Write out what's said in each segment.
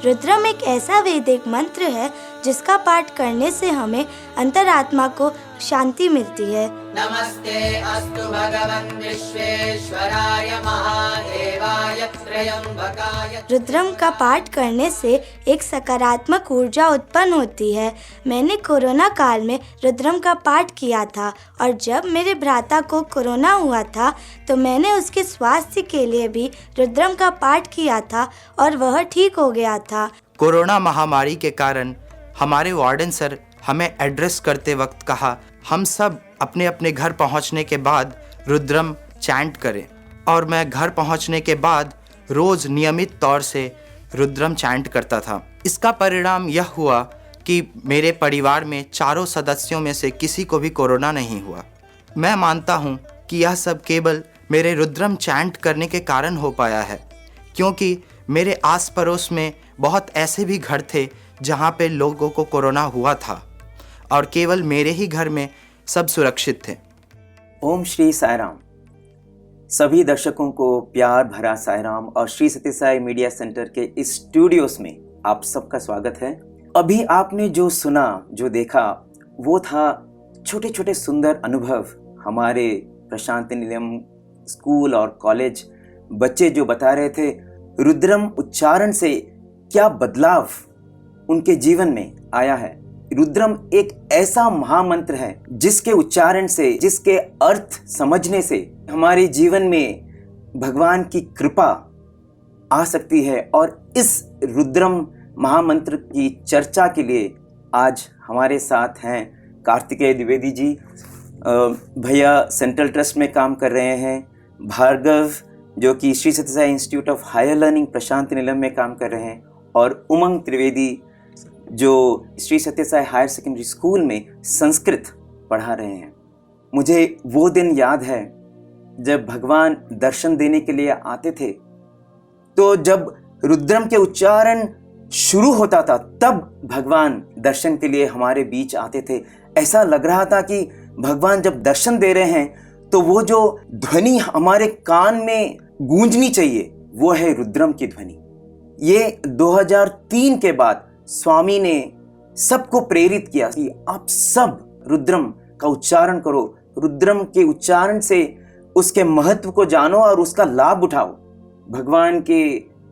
रुद्रम एक ऐसा वैदिक मंत्र है जिसका पाठ करने से हमें अंतरात्मा को शांति मिलती है। नमस्ते अस्तु भगवन् विश्वेश्वराय महादेवाय त्र्यंबकाय। रुद्रम का पाठ करने से एक सकारात्मक ऊर्जा उत्पन्न होती है। मैंने कोरोना काल में रुद्रम का पाठ किया था और जब मेरे भ्राता को कोरोना हुआ था तो मैंने उसके स्वास्थ्य के लिए भी रुद्रम का पाठ किया था और वह ठीक हो गया था। कोरोना महामारी के कारण हमारे वार्डन सर हमें एड्रेस करते वक्त कहा, हम सब अपने अपने घर पहुंचने के बाद रुद्रम चैंट करें, और मैं घर पहुंचने के बाद रोज़ नियमित तौर से रुद्रम चैंट करता था। इसका परिणाम यह हुआ कि मेरे परिवार में चारों सदस्यों में से किसी को भी कोरोना नहीं हुआ। मैं मानता हूं कि यह सब केवल मेरे रुद्रम चैंट करने के कारण हो पाया है, क्योंकि मेरे आस पड़ोस में बहुत ऐसे भी घर थे जहां पे लोगों को कोरोना हुआ था और केवल मेरे ही घर में सब सुरक्षित थे। ओम श्री साई राम। सभी दर्शकों को प्यार भरा साई राम और श्री सत्य साई मीडिया सेंटर के इस स्टूडियोज में आप सबका स्वागत है। अभी आपने जो सुना, जो देखा, वो था छोटे छोटे सुंदर अनुभव हमारे प्रशांति निलयम स्कूल और कॉलेज बच्चे जो बता रहे थे रुद्रम उच्चारण से क्या बदलाव उनके जीवन में आया है। रुद्रम एक ऐसा महामंत्र है जिसके उच्चारण से, जिसके अर्थ समझने से हमारे जीवन में भगवान की कृपा आ सकती है। और इस रुद्रम महामंत्र की चर्चा के लिए आज हमारे साथ हैं कार्तिकेय द्विवेदी जी, भैया सेंट्रल ट्रस्ट में काम कर रहे हैं, भार्गव जो कि Shri Sathya Sai institute of higher learning Prasanthi Nilayam में काम कर रहे हैं, और उमंग त्रिवेदी जो Shri Sathya Sai higher secondary school में संस्कृत पढ़ा रहे हैं। मुझे वो दिन याद है जब भगवान दर्शन देने के लिए आते थे, तो जब रुद्रम के उच्चारण शुरू होता था तब भगवान दर्शन के लिए हमारे बीच आते थे। ऐसा लग रहा था कि भगवान जब दर्शन दे रहे हैं तो वो जो ध्वनि हमारे कान में गूंजनी चाहिए वो है रुद्रम की ध्वनि। ये 2003 के बाद स्वामी ने सबको प्रेरित किया कि आप सब रुद्रम का उच्चारण करो, रुद्रम के उच्चारण से उसके महत्व को जानो और उसका लाभ उठाओ। भगवान के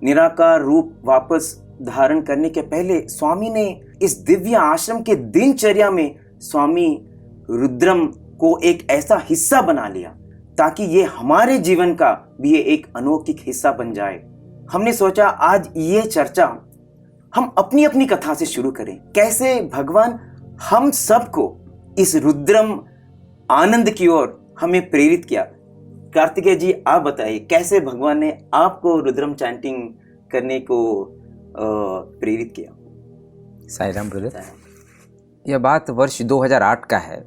निराकार रूप वापस धारण करने के पहले स्वामी ने इस दिव्य आश्रम के दिनचर्या में स्वामी रुद्रम को एक ऐसा हिस्सा बना लिया ताकि ये हमारे जीवन का भी एक अलौकिक हिस्सा बन जाए। हमने सोचा आज ये चर्चा हम अपनी अपनी कथा से शुरू करें, कैसे भगवान हम सबको इस रुद्रम आनंद की ओर हमें प्रेरित किया। कार्तिकेय जी आप बताइए कैसे भगवान ने आपको रुद्रम चैंटिंग करने को प्रेरित किया। साई राम ब्रदर, यह बात वर्ष 2008 का है।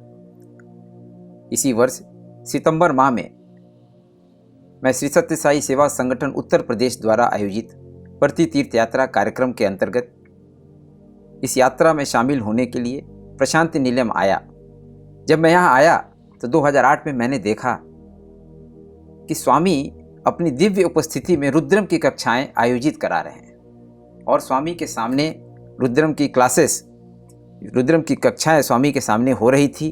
इसी वर्ष सितंबर माह में मैं श्री सत्य साई सेवा संगठन उत्तर प्रदेश द्वारा आयोजित प्रति तीर्थ यात्रा कार्यक्रम के अंतर्गत इस यात्रा में शामिल होने के लिए प्रशांति निलयम आया। जब मैं यहाँ आया तो 2008 में मैंने देखा कि स्वामी अपनी दिव्य उपस्थिति में रुद्रम की कक्षाएं आयोजित करा रहे हैं और स्वामी के सामने रुद्रम की क्लासेस, रुद्रम की कक्षाएं स्वामी के सामने हो रही थी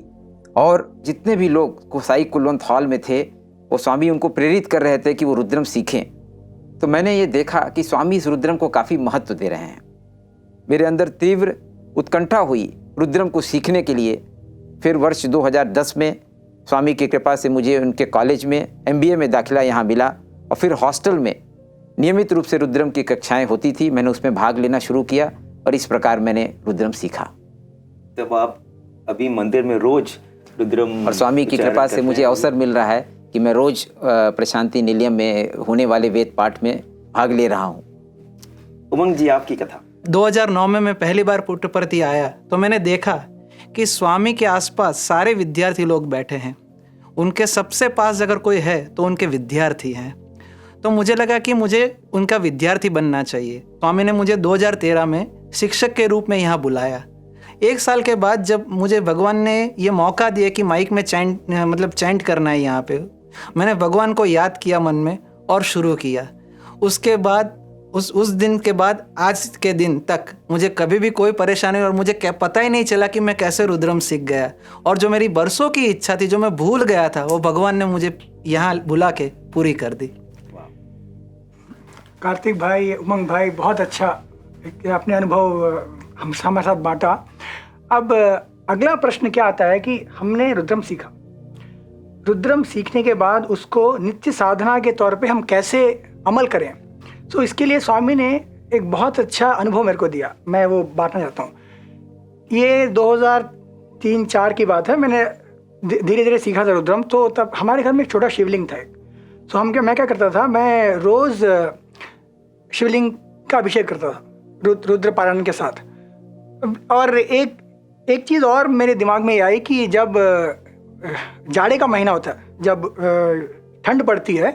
और जितने भी लोग कोसाई कुलवंत हॉल में थे वो स्वामी उनको प्रेरित कर रहे थे कि वो रुद्रम सीखें। तो मैंने ये देखा कि स्वामी इस रुद्रम को काफ़ी महत्व दे रहे हैं। मेरे अंदर तीव्र उत्कंठा हुई रुद्रम को सीखने के लिए। फिर वर्ष 2010 में स्वामी की कृपा से मुझे उनके कॉलेज में MBA में दाखिला यहाँ मिला और फिर हॉस्टल में नियमित रूप से रुद्रम की कक्षाएं होती थी। मैंने उसमें भाग लेना शुरू किया और इस प्रकार मैंने रुद्रम सीखा। तब आप अभी मंदिर में रोज रुद्रम, और स्वामी की कृपा से मुझे अवसर मिल रहा है कि मैं रोज प्रशांति निलयम में होने वाले वेद पाठ में भाग ले रहा हूँ। उमंग जी आपकी कथा। 2009 में मैं पहली बार पुट्टपर्ती आया तो मैंने देखा कि स्वामी के आसपास सारे विद्यार्थी लोग बैठे हैं। उनके सबसे पास अगर कोई है तो उनके विद्यार्थी हैं। तो मुझे लगा कि मुझे उनका विद्यार्थी बनना चाहिए। स्वामी ने मुझे 2013 में शिक्षक के रूप में यहाँ बुलाया। 1 साल के बाद जब मुझे भगवान ने ये मौका दिया कि माइक में चैंट करना है यहाँ पे, मैंने भगवान को याद किया मन में और शुरू किया। उसके बाद उस दिन के बाद आज के दिन तक मुझे कभी भी कोई परेशानी और मुझे क्या पता ही नहीं चला कि मैं कैसे रुद्रम सीख गया। और जो मेरी बरसों की इच्छा थी, जो मैं भूल गया था, वो भगवान ने मुझे यहाँ बुला के पूरी कर दी। कार्तिक भाई, उमंग भाई, बहुत अच्छा अपने अनुभव हम हमारे साथ बांटा। अब अगला प्रश्न क्या आता है कि हमने रुद्रम सीखा, रुद्रम सीखने के बाद उसको नित्य साधना के तौर पे हम कैसे अमल करें। तो इसके लिए स्वामी ने एक बहुत अच्छा अनुभव मेरे को दिया, मैं वो बांटना चाहता हूँ। ये 2003-04 की बात है। मैंने धीरे धीरे सीखा था रुद्रम। तो तब हमारे घर में एक छोटा शिवलिंग था एक। तो मैं क्या करता था, मैं रोज़ शिवलिंग का अभिषेक करता था रुद्र पारायण के साथ। और एक चीज़ और मेरे दिमाग में ये आई कि जब जाड़े का महीना होता है, जब ठंड पड़ती है,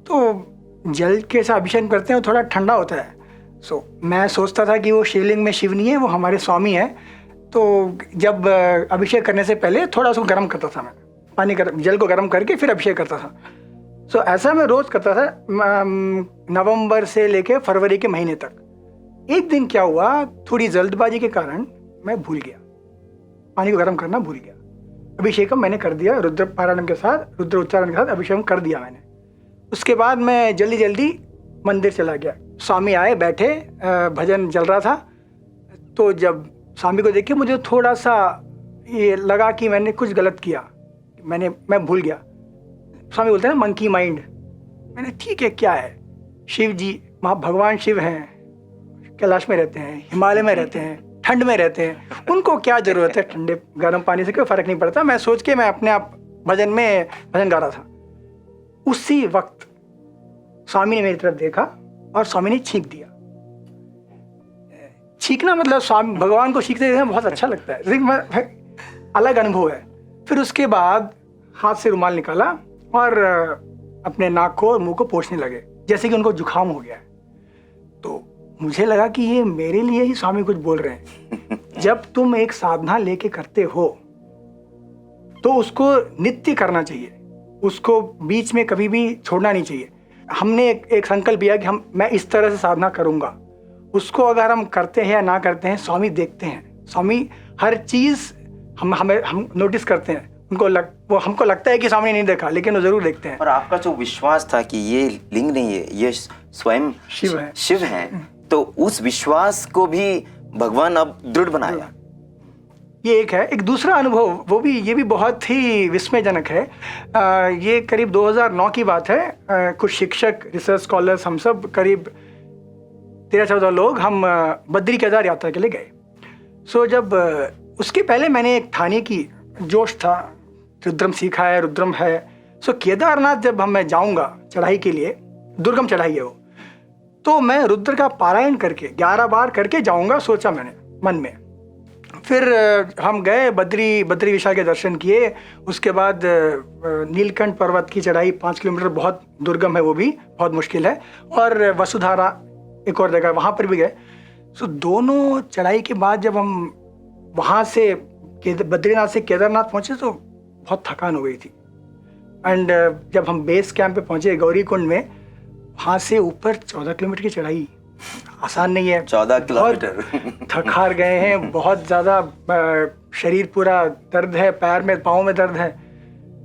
तो जल के साथ अभिषेक करते हैं, थोड़ा ठंडा होता है। मैं सोचता था कि वो शिवलिंग में शिव नहीं है, वो हमारे स्वामी है। तो जब अभिषेक करने से पहले थोड़ा उसको गर्म करता था, मैं जल को गर्म करके फिर अभिषेक करता था। ऐसा मैं रोज़ करता था नवंबर से लेके फरवरी के महीने तक। एक दिन क्या हुआ, थोड़ी जल्दबाजी के कारण मैं भूल गया, पानी को गर्म करना भूल गया। अभिषेकम मैंने कर दिया रुद्र पारायण के साथ, रुद्र उच्चारण के साथ अभिषेकम कर दिया मैंने। उसके बाद मैं जल्दी जल्दी मंदिर चला गया। स्वामी आए, बैठे, भजन चल रहा था। तो जब स्वामी को देखे मुझे थोड़ा सा ये लगा कि मैंने कुछ गलत किया, मैं भूल गया। स्वामी बोलते हैं ना मंकी माइंड। मैंने ठीक है, क्या है, शिव जी भगवान शिव हैं, कैलाश में रहते हैं, हिमालय में रहते हैं, ठंड में रहते हैं, उनको क्या ज़रूरत है ठंडे गर्म पानी से, कोई फ़र्क नहीं पड़ता। मैं सोच के मैं अपने आप भजन गा रहा था। उसी वक्त स्वामी ने मेरी तरफ देखा और स्वामी ने छींक दिया। छींकना मतलब स्वामी भगवान को छींकते देखना बहुत अच्छा लगता है, अलग अनुभव है। फिर उसके बाद हाथ से रुमाल निकाला और अपने नाक को और मुंह को पोंछने लगे, जैसे कि उनको जुकाम हो गया है। तो मुझे लगा कि ये मेरे लिए ही स्वामी कुछ बोल रहे हैं। जब तुम एक साधना लेके करते हो तो उसको नित्य करना चाहिए, उसको बीच में कभी भी छोड़ना नहीं चाहिए। हमने एक संकल्प लिया कि मैं इस तरह से साधना करूंगा। उसको अगर हम करते हैं या ना करते हैं, स्वामी देखते हैं। स्वामी हर चीज़ हम नोटिस करते हैं। हमको लगता है कि स्वामी ने नहीं देखा, लेकिन वो जरूर देखते हैं। और आपका जो विश्वास था कि ये लिंग नहीं है, ये स्वयं शिव है, तो उस विश्वास को भी भगवान अब दृढ़ बनाया। ये एक है। एक दूसरा अनुभव, ये भी बहुत ही विस्मयजनक है। ये करीब 2009 की बात है। कुछ शिक्षक, रिसर्च स्कॉलर्स, हम सब करीब 13-14 लोग हम बद्री केदार यात्रा के लिए गए। जब उसके पहले मैंने एक थाने की जोश था, रुद्रम सीखा है, रुद्रम है। केदारनाथ जब मैं जाऊंगा चढ़ाई के लिए, दुर्गम चढ़ाई है वो, तो मैं रुद्र का पारायण करके 11 बार करके जाऊंगा, सोचा मैंने मन में। फिर हम गए, बद्री विशाल के दर्शन किए। उसके बाद नीलकंठ पर्वत की चढ़ाई 5 किलोमीटर, बहुत दुर्गम है, वो भी बहुत मुश्किल है। और वसुधारा एक और जगह, वहाँ पर भी गए। दोनों चढ़ाई के बाद जब हम वहाँ से बद्रीनाथ से केदारनाथ पहुँचे तो बहुत थकान हो गई थी। एंड जब हम बेस कैंप पे पहुँचे गौरी कुंड में, वहाँ से ऊपर 14 किलोमीटर की चढ़ाई आसान नहीं है। 14 किलोमीटर थक हार गए हैं, बहुत ज़्यादा शरीर पूरा दर्द है, पैर में, पाँव में दर्द है।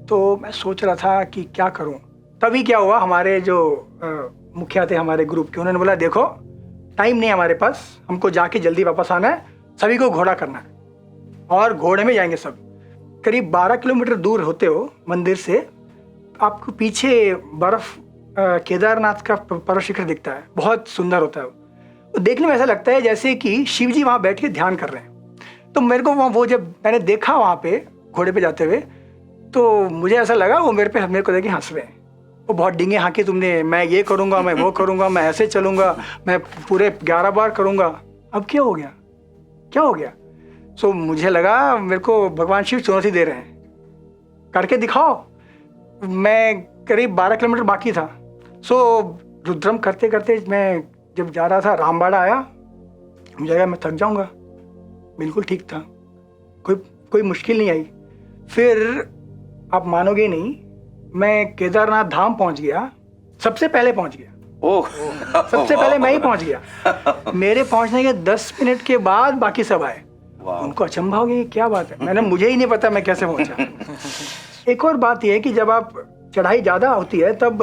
तो मैं सोच रहा था कि क्या करूं। तभी क्या हुआ, हमारे जो मुखिया थे हमारे ग्रुप के, उन्होंने बोला देखो टाइम नहीं है हमारे पास, हमको जाके जल्दी वापस आना है, सभी को घोड़ा करना है और घोड़े में जाएंगे सब। करीब 12 किलोमीटर दूर होते हो मंदिर से, आपको पीछे बर्फ़ केदारनाथ का पर्वत शिखर दिखता है, बहुत सुंदर होता है वो। देखने में ऐसा लगता है जैसे कि शिव जी वहाँ बैठ के ध्यान कर रहे हैं। तो मेरे को वो जब मैंने देखा वहाँ पे घोड़े पे जाते हुए, तो मुझे ऐसा लगा वो मेरे को देख के हंस रहे हैं। वो बहुत डींगे हाँके, तुमने, मैं ये करूँगा, मैं वो करूँगा, मैं ऐसे चलूँगा, मैं पूरे 11 बार करूँगा। अब क्या हो गया? मुझे लगा मेरे को भगवान शिव चुनौती दे रहे हैं, करके दिखाओ। मैं करीब 12 किलोमीटर बाकी था। रुद्रम करते करते मैं जब जा रहा था, रामबाड़ा आया, मुझे लगा मैं थक जाऊंगा, बिल्कुल ठीक था, कोई मुश्किल नहीं आई। फिर आप मानोगे नहीं, मैं केदारनाथ धाम पहुंच गया, सबसे पहले पहुंच गया। ओह सबसे पहले मैं ही पहुंच गया। मेरे पहुंचने के 10 मिनट के बाद बाकी सब आए। उनको अचंभा हो गया, ये क्या बात है, मैंने मुझे ही नहीं पता मैं कैसे पहुंचा। एक और बात यह है कि जब आप चढ़ाई ज़्यादा होती है तब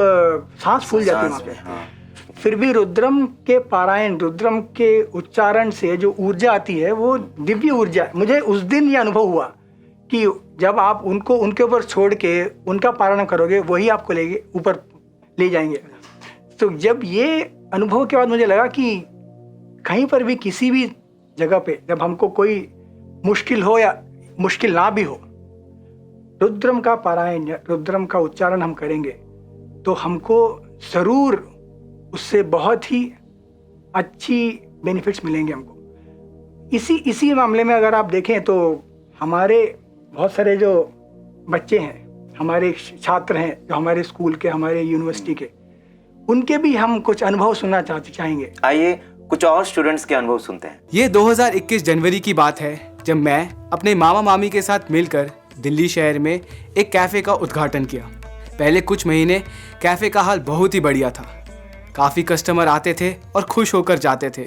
सांस फूल जाती है वहाँ पे। फिर भी रुद्रम के पारायण, रुद्रम के उच्चारण से जो ऊर्जा आती है वो दिव्य ऊर्जा है। मुझे उस दिन ये अनुभव हुआ कि जब आप उनको उनके ऊपर छोड़ के उनका पारायण करोगे वही आपको लेके ऊपर ले जाएंगे। तो जब ये अनुभव के बाद मुझे लगा कि कहीं पर भी किसी भी जगह पे जब हमको कोई मुश्किल हो या मुश्किल ना भी हो, रुद्रम का पारायण या रुद्रम का उच्चारण हम करेंगे तो हमको ज़रूर उससे बहुत ही अच्छी बेनिफिट्स मिलेंगे हमको। इसी मामले में अगर आप देखें तो हमारे बहुत सारे जो बच्चे हैं, हमारे छात्र हैं जो हमारे स्कूल के, हमारे यूनिवर्सिटी के, उनके भी हम कुछ अनुभव सुनना चाहेंगे। आइए कुछ और स्टूडेंट्स के अनुभव सुनते हैं। ये 2021 जनवरी की बात है जब मैं अपने मामा मामी के साथ मिलकर दिल्ली शहर में एक कैफ़े का उद्घाटन किया। पहले कुछ महीने कैफ़े का हाल बहुत ही बढ़िया था। काफ़ी कस्टमर आते थे और खुश होकर जाते थे।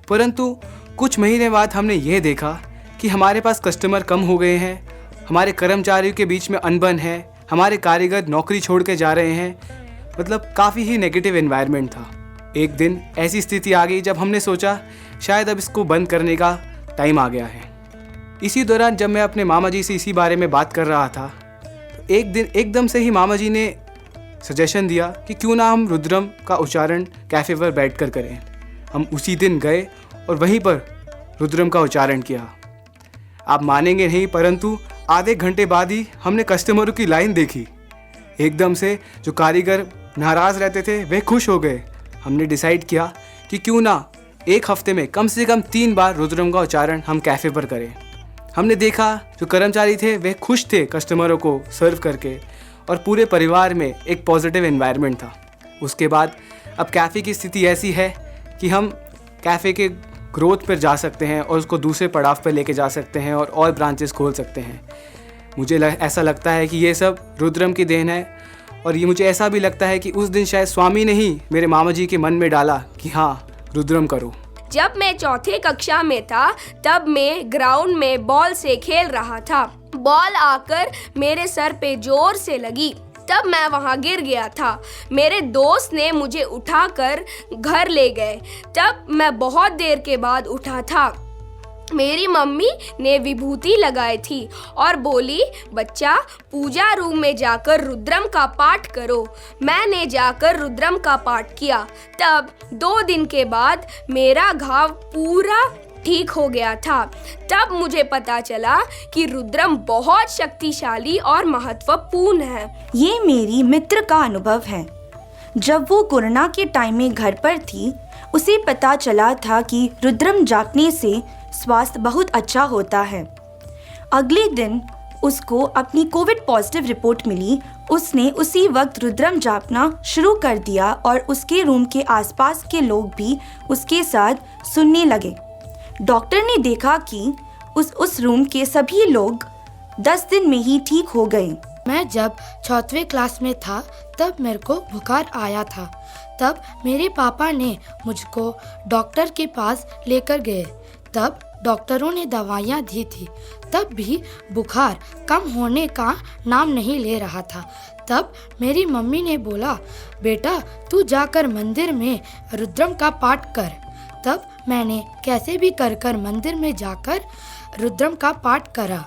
परंतु कुछ महीने बाद हमने ये देखा कि हमारे पास कस्टमर कम हो गए हैं, हमारे कर्मचारियों के बीच में अनबन है, हमारे कारीगर नौकरी छोड़ के जा रहे हैं। मतलब काफ़ी ही नेगेटिव एनवायरनमेंट था। एक दिन ऐसी स्थिति आ गई जब हमने सोचा शायद अब इसको बंद करने का टाइम आ गया है। इसी दौरान जब मैं अपने मामा जी से इसी बारे में बात कर रहा था तो एक दिन एकदम से ही मामा जी ने सजेशन दिया कि क्यों ना हम रुद्रम का उच्चारण कैफ़े पर बैठकर करें। हम उसी दिन गए और वहीं पर रुद्रम का उच्चारण किया। आप मानेंगे नहीं, परंतु आधे घंटे बाद ही हमने कस्टमरों की लाइन देखी। एकदम से जो कारीगर नाराज़ रहते थे वे खुश हो गए। हमने डिसाइड किया कि क्यों ना एक हफ्ते में कम से कम 3 बार रुद्रम का उच्चारण हम कैफ़े पर करें। हमने देखा जो कर्मचारी थे वे खुश थे कस्टमरों को सर्व करके, और पूरे परिवार में एक पॉजिटिव एनवायरनमेंट था। उसके बाद अब कैफ़े की स्थिति ऐसी है कि हम कैफ़े के ग्रोथ पर जा सकते हैं और उसको दूसरे पड़ाव पर लेके जा सकते हैं और ब्रांचेस खोल सकते हैं। मुझे ऐसा लगता है कि ये सब रुद्रम की देन है, और ये मुझे ऐसा भी लगता है कि उस दिन शायद स्वामी ने ही मेरे मामा जी के मन में डाला कि हाँ रुद्रम करो। जब मैं चौथे कक्षा में था तब मैं ग्राउंड में बॉल से खेल रहा था। बॉल आकर मेरे सर पे जोर से लगी, तब मैं वहाँ गिर गया था। मेरे दोस्त ने मुझे उठाकर घर ले गए। तब मैं बहुत देर के बाद उठा था। मेरी मम्मी ने विभूति लगाई थी और बोली, बच्चा पूजा रूम में जाकर रुद्रम का पाठ करो। मैंने जाकर रुद्रम का पाठ किया। तब 2 दिन के बाद मेरा घाव पूरा ठीक हो गया था। तब मुझे पता चला कि रुद्रम बहुत शक्तिशाली और महत्वपूर्ण है। ये मेरी मित्र का अनुभव है। जब वो कोरोना के टाइम में घर पर थी, उसे पता चला था कि रुद्रम जापने से स्वास्थ्य बहुत अच्छा होता है। अगले दिन उसको अपनी कोविड पॉजिटिव रिपोर्ट मिली। उसने उसी वक्त रुद्रम जापना शुरू कर दिया और उसके रूम के आसपास के लोग भी उसके साथ सुनने लगे। डॉक्टर ने देखा कि उस रूम के सभी लोग 10 दिन में ही ठीक हो गए। मैं जब 4वीं क्लास में था तब मेरे को बुखार आया था। तब मेरे पापा ने मुझको डॉक्टर के पास लेकर गए। तब डॉक्टरों ने दवाइयाँ दी थी, तब भी बुखार कम होने का नाम नहीं ले रहा था। तब मेरी मम्मी ने बोला, बेटा तू जाकर मंदिर में रुद्रम का पाठ कर। तब मैंने कैसे भी कर मंदिर में जाकर रुद्रम का पाठ करा।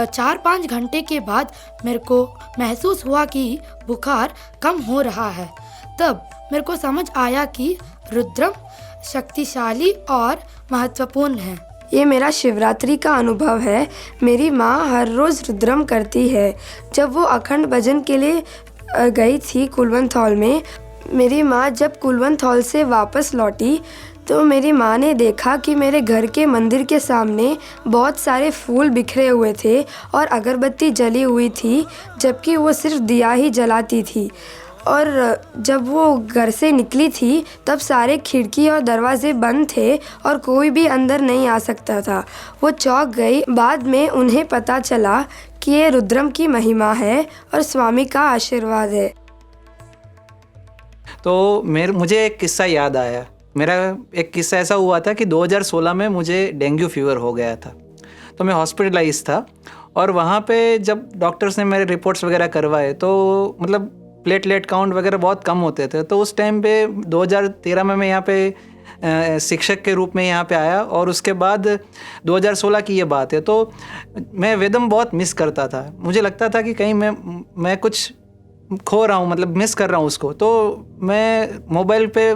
4-5 घंटे के बाद मेरे को महसूस हुआ कि बुखार कम हो रहा है। तब मेरे को समझ आया कि रुद्रम शक्तिशाली और महत्वपूर्ण है। ये मेरा शिवरात्रि का अनुभव है। मेरी माँ हर रोज़ रुद्रम करती है। जब वो अखंड भजन के लिए गई थी कुलवंत हॉल में, मेरी माँ जब कुलवंत हॉल से वापस लौटी तो मेरी माँ ने देखा कि मेरे घर के मंदिर के सामने बहुत सारे फूल बिखरे हुए थे और अगरबत्ती जली हुई थी, जबकि वो सिर्फ दिया ही जलाती थी। और जब वो घर से निकली थी तब सारे खिड़की और दरवाजे बंद थे और कोई भी अंदर नहीं आ सकता था। वो चौंक गई। बाद में उन्हें पता चला कि ये रुद्रम की महिमा है और स्वामी का आशीर्वाद है। तो मुझे एक किस्सा याद आया। मेरा एक किस्सा ऐसा हुआ था कि 2016 में मुझे डेंगू फीवर हो गया था, तो मैं हॉस्पिटलाइज था। और वहाँ पे जब डॉक्टर्स ने मेरे रिपोर्ट्स वगैरह करवाए तो मतलब प्लेटलेट काउंट वगैरह बहुत कम होते थे। तो उस टाइम पे 2013 में मैं यहाँ पे शिक्षक के रूप में यहाँ पे आया, और उसके बाद 2016 की ये बात है। तो मैं वेदम बहुत मिस करता था। मुझे लगता था कि कहीं मैं कुछ खो रहा हूँ, मतलब मिस कर रहा हूँ उसको। तो मैं मोबाइल पे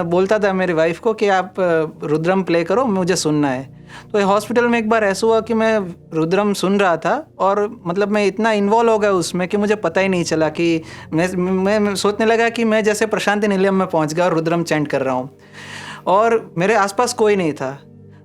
बोलता था मेरी वाइफ को कि आप रुद्रम प्ले करो, मुझे सुनना है। तो हॉस्पिटल में एक बार ऐसा हुआ कि मैं रुद्रम सुन रहा था, और मतलब मैं इतना इन्वॉल्व हो गया उसमें कि मुझे पता ही नहीं चला कि मैं सोचने लगा कि मैं जैसे प्रशांति निलयम में पहुंच गया और रुद्रम चैंट कर रहा हूं, और मेरे आसपास कोई नहीं था।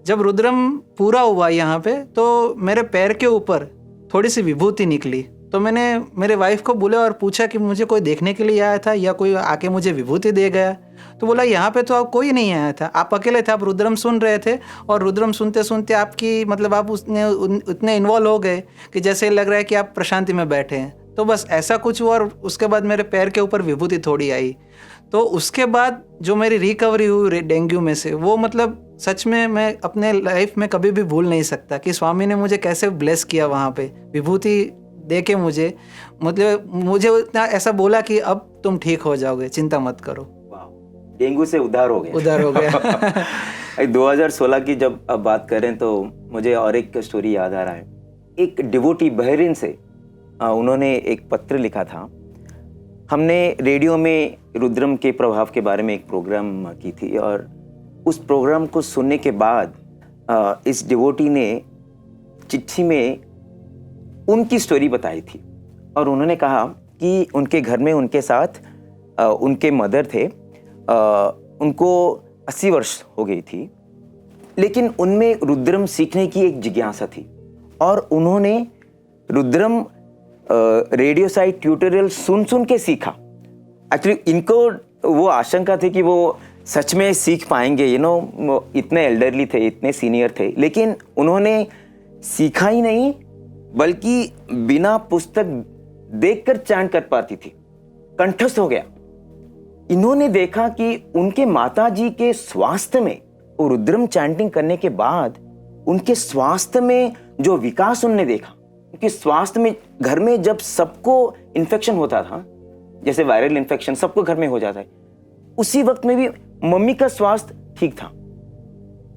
जब रुद्रम पूरा हुआ यहाँ पे, तो मेरे पैर के ऊपर थोड़ी सी विभूति निकली। तो मैंने मेरे वाइफ को बोला और पूछा कि मुझे कोई देखने के लिए आया था या कोई आके मुझे विभूति दे गया। तो बोला यहाँ पे तो आप कोई नहीं आया था, आप अकेले थे, आप रुद्रम सुन रहे थे, और रुद्रम सुनते सुनते आपकी मतलब आप उतने इन्वॉल्व हो गए कि जैसे लग रहा है कि आप प्रशांति में बैठे हैं। तो बस ऐसा कुछ हुआ, और उसके बाद मेरे पैर के ऊपर विभूति थोड़ी आई। तो उसके बाद जो मेरी रिकवरी हुई डेंगू में से, वो मतलब सच में मैं अपने लाइफ में कभी भी भूल नहीं सकता कि स्वामी ने मुझे कैसे ब्लेस किया वहाँ पे विभूति दे के मुझे, मतलब मुझे इतना ऐसा बोला कि अब तुम ठीक हो जाओगे, चिंता मत करो। डेंगू से उद्धार हो गया। 2016 की जब अब बात करें तो मुझे और एक स्टोरी याद आ रहा है। एक डिवोटी बहरीन से उन्होंने एक पत्र लिखा था। हमने रेडियो में रुद्रम के प्रभाव के बारे में एक प्रोग्राम की थी, और उस प्रोग्राम को सुनने के बाद इस डिवोटी ने चिट्ठी में उनकी स्टोरी बताई थी, और उन्होंने कहा कि उनके घर में उनके साथ उनके मदर थे, उनको 80 वर्ष हो गई थी, लेकिन उनमें रुद्रम सीखने की एक जिज्ञासा थी, और उन्होंने रुद्रम रेडियो साइट ट्यूटोरियल सुन के सीखा। एक्चुअली इनको वो आशंका थी कि वो सच में सीख पाएंगे, इतने एल्डरली थे, इतने सीनियर थे, लेकिन उन्होंने सीखा ही नहीं, बल्कि बिना पुस्तक देखकर चैंट कर पाती थी, कंठस्थ हो गया। इन्होंने देखा कि उनके माताजी के स्वास्थ्य में, और रुद्रम चैंटिंग करने के बाद उनके स्वास्थ्य में जो विकास उन्होंने देखा, उनके स्वास्थ्य में, घर में जब सबको इन्फेक्शन होता था, जैसे वायरल इन्फेक्शन सबको घर में हो जाता है, उसी वक्त में भी मम्मी का स्वास्थ्य ठीक था।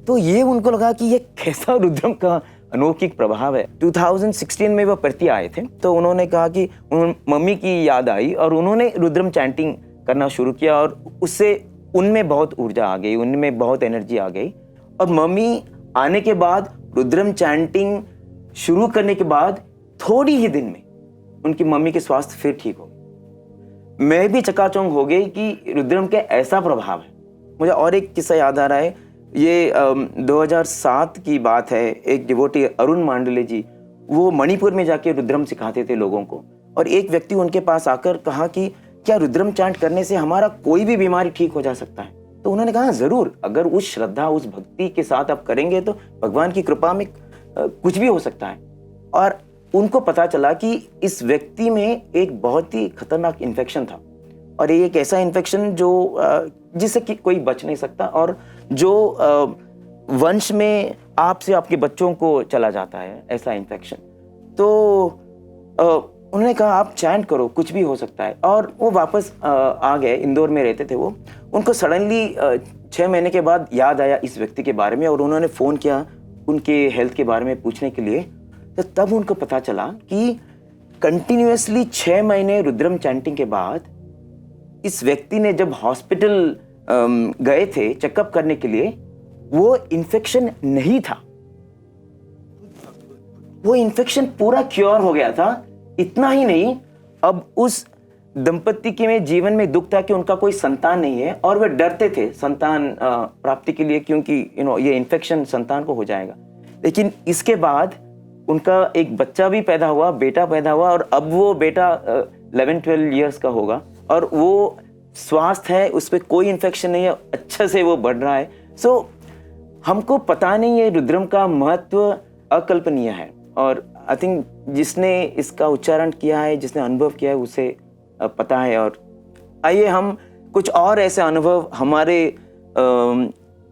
तो ये उनको लगा कि ये कैसा रुद्रम का अलौकिक प्रभाव है। 2016 में वो परती आए थे, तो उन्होंने कहा कि मम्मी की याद आई और उन्होंने रुद्रम चैंटिंग करना शुरू किया, और उससे उनमें बहुत ऊर्जा आ गई, उनमें बहुत एनर्जी आ गई। और मम्मी आने के बाद रुद्रम चैंटिंग शुरू करने के बाद थोड़ी ही दिन में उनकी मम्मी के स्वास्थ्य फिर ठीक हो गए। मैं भी चकाचौंध हो गई कि रुद्रम के ऐसा प्रभाव है। मुझे और एक किस्सा याद आ रहा है, ये 2007 की बात है। एक डिवोटी अरुण मांडले जी, वो मणिपुर में जाके रुद्रम सिखाते थे लोगों को, और एक व्यक्ति उनके पास आकर कहा कि क्या रुद्रम चैंट करने से हमारा कोई भी बीमारी ठीक हो जा सकता है? तो उन्होंने कहा जरूर, अगर उस श्रद्धा, उस भक्ति के साथ आप करेंगे तो भगवान की कृपा में कुछ भी हो सकता है। और उनको पता चला कि इस व्यक्ति में एक बहुत ही खतरनाक इन्फेक्शन था, और ये एक ऐसा इन्फेक्शन जो जिससे कि कोई बच नहीं सकता, और जो वंश में आपसे आपके बच्चों को चला जाता है, ऐसा इन्फेक्शन। तो उन्होंने कहा आप चैंट करो, कुछ भी हो सकता है। और वो वापस आ गए, इंदौर में रहते थे वो। उनको सडनली 6 महीने के बाद याद आया इस व्यक्ति के बारे में, और उन्होंने फ़ोन किया उनके हेल्थ के बारे में पूछने के लिए। तो तब उनको पता चला कि कंटिन्यूअसली 6 महीने रुद्रम चैंटिंग के बाद इस व्यक्ति ने जब हॉस्पिटल गए थे चेकअप करने के लिए, वो इन्फेक्शन नहीं था, वो इन्फेक्शन पूरा क्योर हो गया था। इतना ही नहीं, अब उस दंपति के में जीवन में दुख था कि उनका कोई संतान नहीं है, और वे डरते थे संतान प्राप्ति के लिए, क्योंकि ये इन्फेक्शन संतान को हो जाएगा। लेकिन इसके बाद उनका एक बच्चा भी पैदा हुआ, बेटा पैदा हुआ, और अब वो बेटा 11-12 इयर्स का होगा, और वो स्वास्थ्य है, उस पर कोई इन्फेक्शन नहीं है, अच्छे से वो बढ़ रहा है। सो हमको पता नहीं है, रुद्रम का महत्व अकल्पनीय है, और आई थिंक जिसने इसका उच्चारण किया है, जिसने अनुभव किया है, उसे पता है। और आइए हम कुछ और ऐसे अनुभव हमारे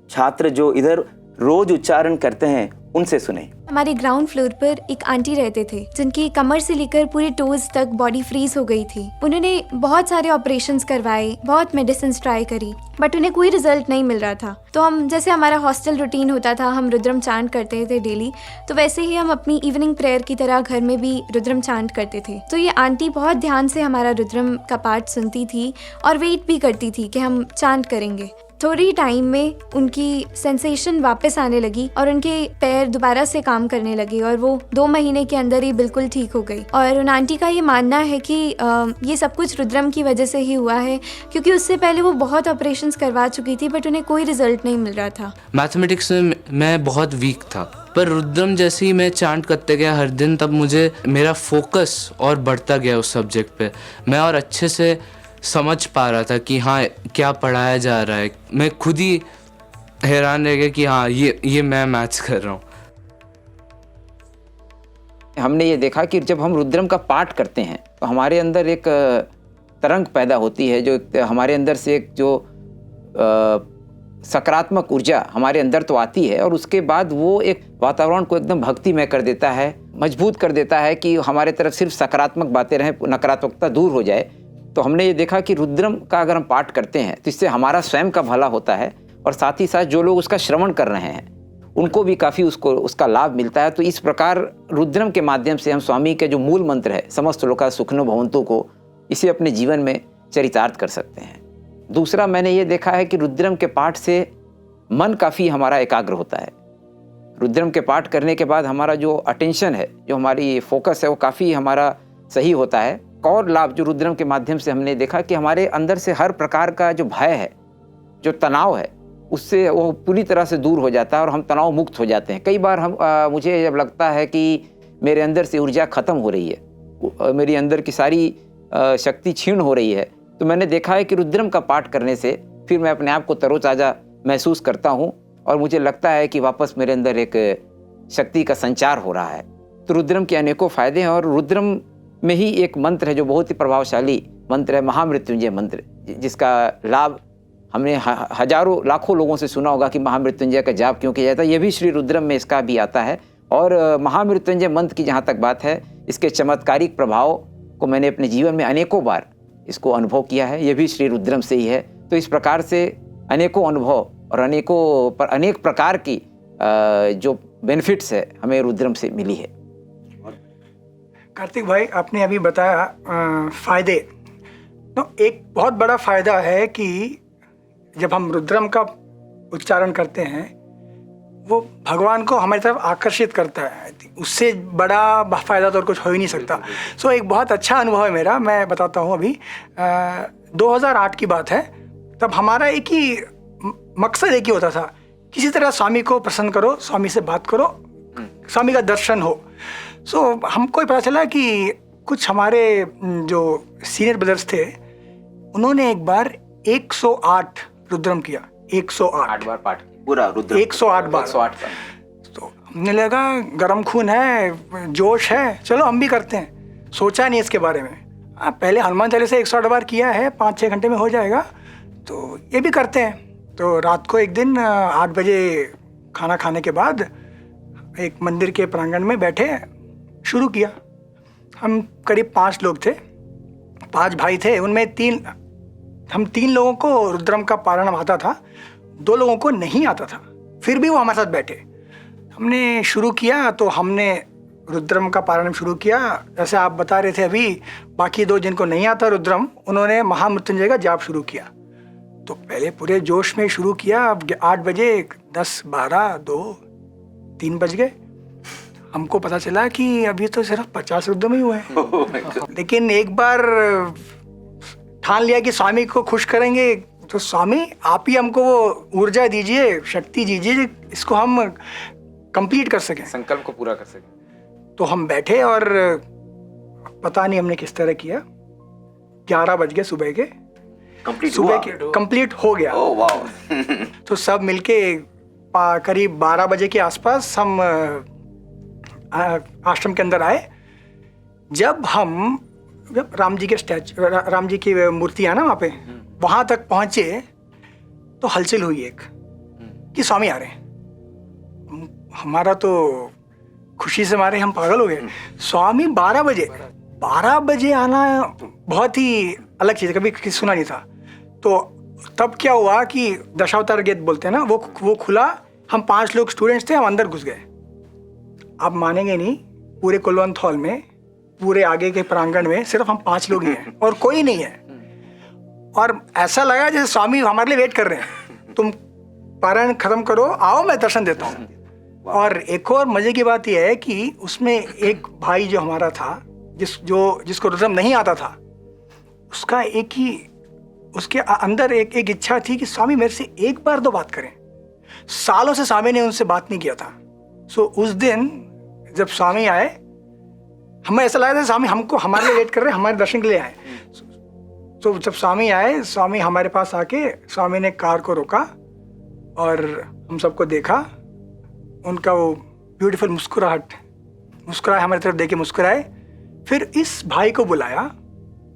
छात्र जो इधर रोज उच्चारण करते हैं उनसे सुने। हमारे ग्राउंड फ्लोर पर एक आंटी रहते थे जिनकी कमर से लेकर पूरे टोज तक बॉडी फ्रीज हो गई थी। उन्होंने बहुत सारे ऑपरेशंस करवाए, बहुत मेडिसिन ट्राई करी, बट उन्हें कोई रिजल्ट नहीं मिल रहा था। तो हम, जैसे हमारा हॉस्टल रूटीन होता था, हम रुद्रम चांट करते थे डेली, तो वैसे ही हम अपनी इवनिंग प्रेयर की तरह घर में भी रुद्रम चांट करते थे। तो ये आंटी बहुत ध्यान से हमारा रुद्रम का पाठ सुनती थी और वेट भी करती थी कि हम चांट करेंगे। थोड़ी टाइम में उनकी सेंसेशन वापस आने लगी और उनके पैर दोबारा से काम करने लगे और वो 2 महीने के अंदर ही बिल्कुल ठीक हो गई। और उन आंटी का ये मानना है कि ये सब कुछ रुद्रम की वजह से ही हुआ है, क्योंकि उससे पहले वो बहुत ऑपरेशंस करवा चुकी थी बट उन्हें कोई रिजल्ट नहीं मिल रहा था। मैथमेटिक्स में मैं बहुत वीक था, पर रुद्रम जैसे ही मैं चांट करते गया हर दिन, तब मुझे मेरा फोकस और बढ़ता गया उस सब्जेक्ट पे। मैं और अच्छे से समझ पा रहा था कि हाँ क्या पढ़ाया जा रहा है। मैं खुद ही हैरान रह गया कि हाँ ये मैं मैथ्स कर रहा हूँ। हमने ये देखा कि जब हम रुद्रम का पाठ करते हैं तो हमारे अंदर एक तरंग पैदा होती है, जो हमारे अंदर से एक जो सकारात्मक ऊर्जा हमारे अंदर तो आती है और उसके बाद वो एक वातावरण को एकदम भक्तिमय कर देता है, मजबूत कर देता है कि हमारे तरफ सिर्फ सकारात्मक बातें रहें, नकारात्मकता दूर हो जाए। तो हमने ये देखा कि रुद्रम का अगर हम पाठ करते हैं तो इससे हमारा स्वयं का भला होता है और साथ ही साथ जो लोग उसका श्रवण कर रहे हैं उनको भी काफ़ी उसका लाभ मिलता है। तो इस प्रकार रुद्रम के माध्यम से हम स्वामी के जो मूल मंत्र है समस्त लोका सुखिनो भवन्तु को, इसे अपने जीवन में चरितार्थ कर सकते हैं। दूसरा मैंने ये देखा है कि रुद्रम के पाठ से मन काफ़ी हमारा एकाग्र होता है। रुद्रम के पाठ करने के बाद हमारा जो अटेंशन है, जो हमारी फोकस है, वो काफ़ी हमारा सही होता है। और लाभ जो रुद्रम के माध्यम से हमने देखा कि हमारे अंदर से हर प्रकार का जो भय है, जो तनाव है, उससे वो पूरी तरह से दूर हो जाता है और हम तनाव मुक्त हो जाते हैं। कई बार मुझे जब लगता है कि मेरे अंदर से ऊर्जा ख़त्म हो रही है, मेरी अंदर की सारी शक्ति क्षीण हो रही है, तो मैंने देखा है कि रुद्रम का पाठ करने से फिर मैं अपने आप को तरोताज़ा महसूस करता हूँ और मुझे लगता है कि वापस मेरे अंदर एक शक्ति का संचार हो रहा है। तो रुद्रम के अनेकों फ़ायदे हैं और रुद्रम में ही एक मंत्र है जो बहुत ही प्रभावशाली मंत्र है, महामृत्युंजय मंत्र, जिसका लाभ हमने हजारों लाखों लोगों से सुना होगा कि महामृत्युंजय का जाप क्यों किया जाता है। यह भी श्री रुद्रम में इसका भी आता है। और महामृत्युंजय मंत्र की जहाँ तक बात है, इसके चमत्कारिक प्रभाव को मैंने अपने जीवन में अनेकों बार इसको अनुभव किया है। यह भी श्री रुद्रम से ही है। तो इस प्रकार से अनेकों अनुभव और अनेक प्रकार की जो बेनिफिट्स है हमें रुद्रम से मिली है। कार्तिक भाई, आपने अभी बताया फ़ायदे, तो एक बहुत बड़ा फ़ायदा है कि जब हम रुद्रम का उच्चारण करते हैं वो भगवान को हमारी तरफ आकर्षित करता है। उससे बड़ा फ़ायदा तो और कुछ हो ही नहीं सकता। सो एक बहुत अच्छा अनुभव है मेरा, मैं बताता हूँ। अभी 2008 की बात है। तब हमारा एक ही मकसद एक ही होता था, किसी तरह स्वामी को प्रसन्न करो, स्वामी से बात करो, स्वामी का दर्शन हो। सो हमको पता चला कि कुछ हमारे जो सीनियर ब्रदर्स थे उन्होंने एक बार 108 रुद्रम किया। 108 बार पाठ पूरा रुद्रम 108 बार। तो हमने लगा गर्म खून है, जोश है, चलो हम भी करते हैं। सोचा नहीं इसके बारे में। पहले हनुमान चालीसा 108 बार किया है, 5-6 घंटे में हो जाएगा, तो ये भी करते हैं। तो रात को एक दिन 8 बजे खाना खाने के बाद एक मंदिर के प्रांगण में बैठे शुरू किया। हम करीब 5 लोग थे, 5 भाई थे। उनमें हम 3 लोगों को रुद्रम का पारण आता था, 2 लोगों को नहीं आता था। फिर भी वो हमारे साथ बैठे। हमने शुरू किया तो हमने रुद्रम का पारण शुरू किया। जैसे आप बता रहे थे अभी, बाकी 2 जिनको नहीं आता रुद्रम, उन्होंने महामृत्युंजय का जाप शुरू किया। तो पहले पूरे जोश में शुरू किया। अब 8 बजे 10, 12, 2, 3 बज गए। हमको पता चला कि अभी तो सिर्फ 50 रुद्रम ही हुए हैं। लेकिन एक बार ठान लिया कि स्वामी को खुश करेंगे, तो स्वामी आप ही हमको वो ऊर्जा दीजिए, शक्ति दीजिए, इसको हम कंप्लीट कर सकें, संकल्प को पूरा कर सकें। तो हम बैठे और पता नहीं हमने किस तरह किया। 11 बज गए सुबह के, कंप्लीट हो गया। तो सब मिलके करीब 12 बजे के आसपास हम आश्रम के अंदर आए। जब राम जी की मूर्ति है ना वहाँ पे, वहाँ तक पहुँचे तो हलचल हुई एक कि स्वामी आ रहे हैं। हमारा तो खुशी से मारे हम पागल हो गए। स्वामी 12 बजे आना बहुत ही अलग चीज़, कभी सुना नहीं था। तो तब क्या हुआ कि दशावतार गेट बोलते हैं ना, वो खुला। हम 5 लोग स्टूडेंट्स थे, हम अंदर घुस गए। आप मानेंगे नहीं, पूरे कुलवंत हॉल में, पूरे आगे के प्रांगण में सिर्फ हम 5 लोग ही हैं और कोई नहीं है। और ऐसा लगा जैसे स्वामी हमारे लिए वेट कर रहे हैं, तुम पारायण खत्म करो, आओ मैं दर्शन देता हूँ। और एक और मजे की बात यह है कि उसमें एक भाई जो हमारा था, जिसको रुद्रम नहीं आता था, उसका उसके अंदर एक इच्छा थी कि स्वामी मेरे से एक बार तो बात करें। सालों से स्वामी ने उनसे बात नहीं किया था। सो उस दिन जब स्वामी आए, हमें ऐसा लगा था स्वामी हमको हमारे लिए वेट कर रहे हैं, हमारे दर्शन के लिए आए। तो जब स्वामी आए, स्वामी हमारे पास आके स्वामी ने कार को रोका और हम सबको देखा। उनका वो ब्यूटीफुल मुस्कुराए, हमारी तरफ देख के मुस्कुराए। फिर इस भाई को बुलाया,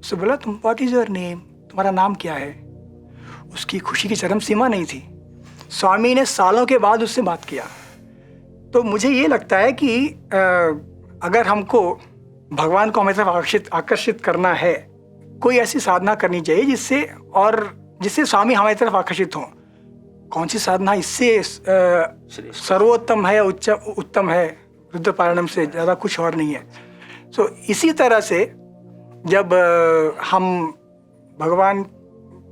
उससे बोला तुम व्हाट इज योर नेम, तुम्हारा नाम क्या है। उसकी खुशी की चरम सीमा नहीं थी। स्वामी ने सालों के बाद उससे बात किया। तो मुझे ये लगता है कि अगर हमको भगवान को हमें तरफ आकर्षित करना है, कोई ऐसी साधना करनी चाहिए जिससे स्वामी हमारी तरफ आकर्षित हों। कौन सी साधना इससे सर्वोत्तम है, उत्तम है, रुद्र पारायणम से ज़्यादा कुछ और नहीं है। सो इसी तरह से जब हम भगवान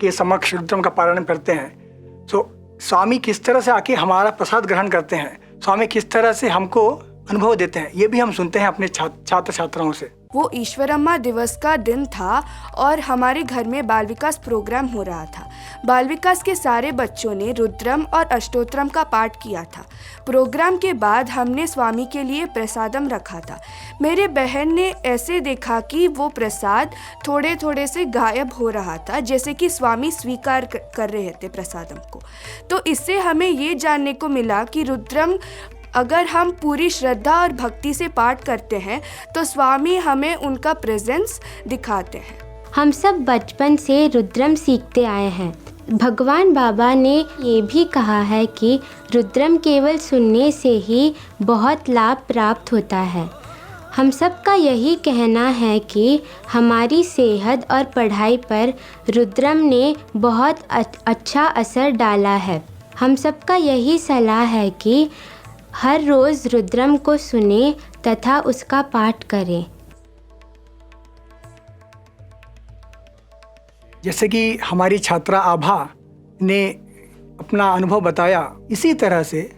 के समक्ष रुद्रम का पारायण करते हैं, तो स्वामी किस तरह से आके हमारा प्रसाद ग्रहण करते हैं, स्वामी किस तरह से हमको अनुभव देते हैं, ये भी हम सुनते हैं अपने छात्र छात्राओं से। वो ईश्वरम्मा दिवस का दिन था और हमारे घर में बाल विकास प्रोग्राम हो रहा था। बाल विकास के सारे बच्चों ने रुद्रम और अष्टोत्रम का पाठ किया था। प्रोग्राम के बाद हमने स्वामी के लिए प्रसादम रखा था। मेरे बहन ने ऐसे देखा कि वो प्रसाद थोड़े थोड़े से गायब हो रहा था, जैसे कि स्वामी स्वीकार कर रहे थे प्रसादम को। तो इससे हमें ये जानने को मिला कि रुद्रम अगर हम पूरी श्रद्धा और भक्ति से पाठ करते हैं तो स्वामी हमें उनका प्रेजेंस दिखाते हैं। हम सब बचपन से रुद्रम सीखते आए हैं। भगवान बाबा ने ये भी कहा है कि रुद्रम केवल सुनने से ही बहुत लाभ प्राप्त होता है। हम सब का यही कहना है कि हमारी सेहत और पढ़ाई पर रुद्रम ने बहुत अच्छा असर डाला है। हम सब का यही सलाह है कि हर रोज़ रुद्रम को सुने तथा उसका पाठ करें। जैसे कि हमारी छात्रा आभा ने अपना अनुभव बताया, इसी तरह से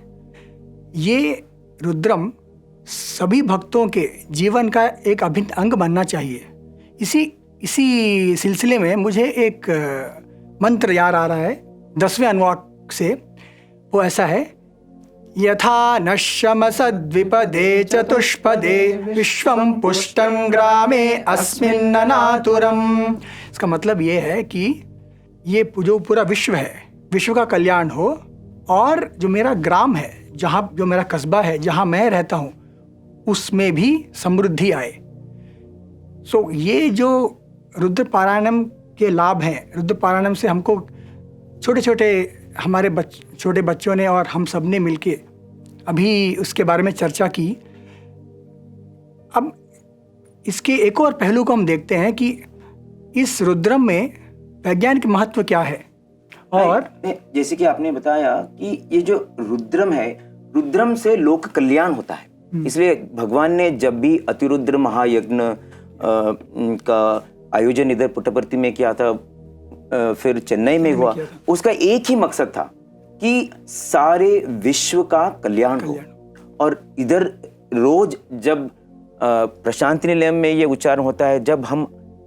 ये रुद्रम सभी भक्तों के जीवन का एक अभिन्न अंग बनना चाहिए। इसी सिलसिले में मुझे एक मंत्र याद आ रहा है 10वें अनुवाक से। वो ऐसा है, यथा नश्यमसद्विपदे चतुष्पदे विश्वं पुष्टं ग्रामे अस्मिन्ननातुरम्। इसका मतलब ये है कि ये जो पूरा विश्व है, विश्व का कल्याण हो, और जो मेरा ग्राम है, जो मेरा कस्बा है, जहाँ मैं रहता हूँ, उसमें भी समृद्धि आए। सो ये जो रुद्र पारायणम के लाभ हैं, रुद्र पारायणम से हमको छोटे छोटे हमारे छोटे बच्चों ने और हम सब ने मिलके अभी उसके बारे में चर्चा की। अब इसके एक और पहलू को हम देखते हैं कि इस रुद्रम में वैज्ञानिक महत्व क्या है। और जैसे कि आपने बताया कि ये जो रुद्रम है, रुद्रम से लोक कल्याण होता है। इसलिए भगवान ने जब भी अतिरुद्र महायज्ञ का आयोजन इधर पुट्टपर्ती में किया था, फिर चेन्नई में हुआ, उसका एक ही मकसद था कि सारे विश्व का कल्याण हो। और इधर रोज जब प्रशांति निलयम में ये उच्चारण होता है, जब हम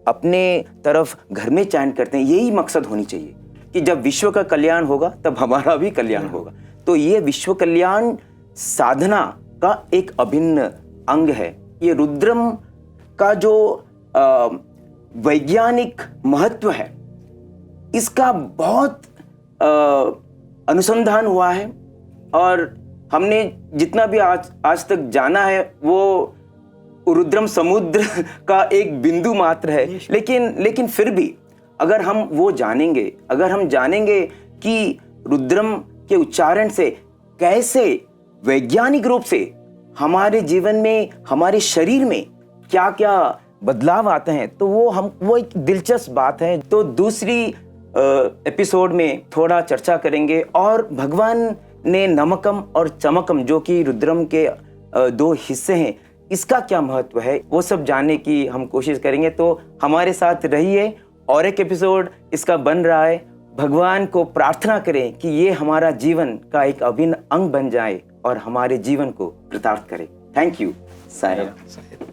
अपने तरफ घर में चैंट करते हैं, यही मकसद होनी चाहिए कि जब विश्व का कल्याण होगा तब हमारा भी कल्याण होगा। तो ये विश्व कल्याण साधना का एक अभिन्न अंग है। ये रुद्रम का जो वैज्ञानिक महत्व है, इसका बहुत अनुसंधान हुआ है, और हमने जितना भी आज तक जाना है वो रुद्रम समुद्र का एक बिंदु मात्र है। लेकिन फिर भी अगर हम वो जानेंगे, अगर हम जानेंगे कि रुद्रम के उच्चारण से कैसे वैज्ञानिक रूप से हमारे जीवन में, हमारे शरीर में क्या क्या बदलाव आते हैं, तो वो एक दिलचस्प बात है। तो दूसरी एपिसोड में थोड़ा चर्चा करेंगे और भगवान ने नमकम और चमकम जो कि रुद्रम के दो हिस्से हैं, इसका क्या महत्व है, वो सब जानने की हम कोशिश करेंगे। तो हमारे साथ रहिए, और एक एपिसोड इसका बन रहा है। भगवान को प्रार्थना करें कि ये हमारा जीवन का एक अभिन्न अंग बन जाए और हमारे जीवन को कृतार्थ करे। Thank you. साईं।